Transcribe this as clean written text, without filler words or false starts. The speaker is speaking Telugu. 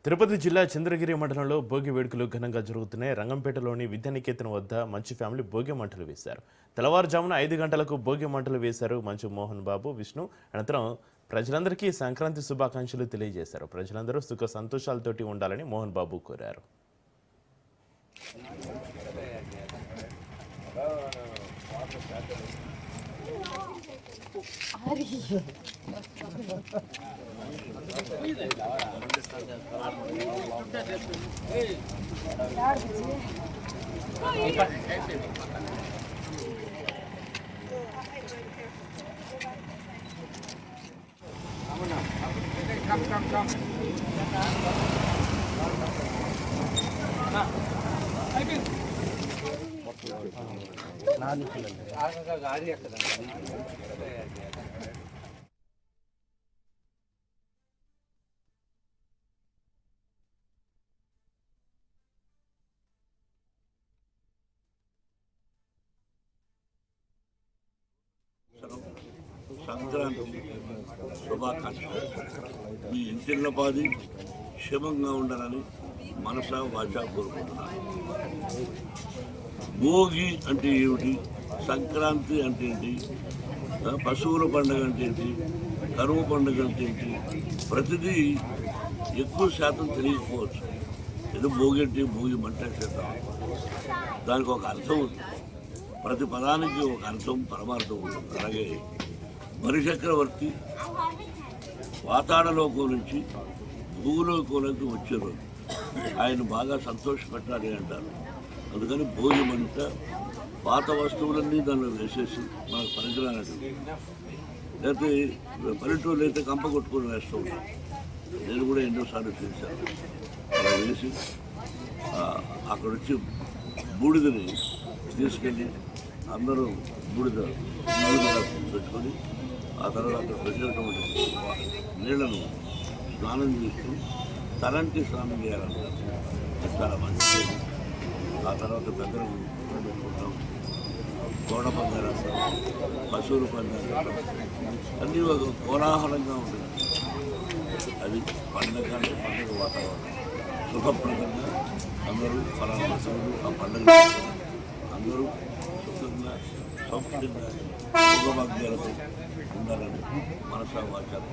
తిరుపతి జిల్లా చంద్రగిరి మండలంలో భోగి వేడుకలు ఘనంగా జరుగుతున్నాయి. రంగంపేటలోని విద్యానికేతన్ వద్ద మంచు ఫ్యామిలీ భోగి మంటలు వేశారు. తెల్లవారుజామున 5 గంటలకు భోగి మంటలు వేశారు మంచు మోహన్ బాబు, విష్ణు. అనంతరం ప్రజలందరికీ సంక్రాంతి శుభాకాంక్షలు తెలియజేశారు. ప్రజలందరూ సుఖ సంతోషాలతోటి ఉండాలని మోహన్ బాబు కోరారు. సంక్రాంతి శుభాకాంక్షలు. మీ ఇంటిళ్ళ పాది క్షేమంగా ఉండాలని మనసా వాచా కోరుకుంటున్నాను. భోగి అంటే ఏమిటి, సంక్రాంతి అంటే ఏంటి, పశువుల పండుగ అంటే ఏంటి, కరువు పండుగ అంటే ఏంటి, ప్రతిదీ ఎక్కువ శాతం తెలియకపోవచ్చు. ఏదో భోగి అంటే భోగి మంట చేద్దాం, దానికి ఒక అర్థం ఉంది. ప్రతి పదానికి ఒక అర్థం పరమార్థం ఉంటుంది. అలాగే బలిచక్రవర్తి వాతాడలోకం నుంచి భూలోకంలోకి వచ్చే రోజు ఆయన బాగా సంతోషపెట్టాలి అంటారు. అందుకని భోగి మంట పాత వస్తువులన్నీ దానిలో వేసేసి మనకు పనికిరానట్టు, లేకపోతే పల్లెటూళ్ళు అయితే కంప కొట్టుకొని వేస్తూ ఉంటాం. నేను కూడా ఎన్నోసార్లు చూశాను. అలా వేసి అక్కడ వచ్చి బూడిదని తీసుకెళ్ళి అందరూ బూడిద పెట్టుకొని ఆ తర్వాత అక్కడ పెట్టినటువంటి నీళ్లను స్నానం చేస్తూ తలంటి స్నానం చేయాలంటారు. చాలా మంచిది. ఆ తర్వాత పెద్దలు పెట్టుకుంటాం, కోడ పందాలు అంటాం, పశువుల పందాలు అంటాం. అన్నీ ఒక కోలాహలంగా ఉంటుంది. అది పండగ అంటే పండుగ వాతావరణం శుభప్రదంగా అందరూ ఫలానా ఆ పండుగ అందరూ సుఖంగా సౌఖ్యంగా భోగభాగ్యాలతో ఉండాలని మనసా వాచాలు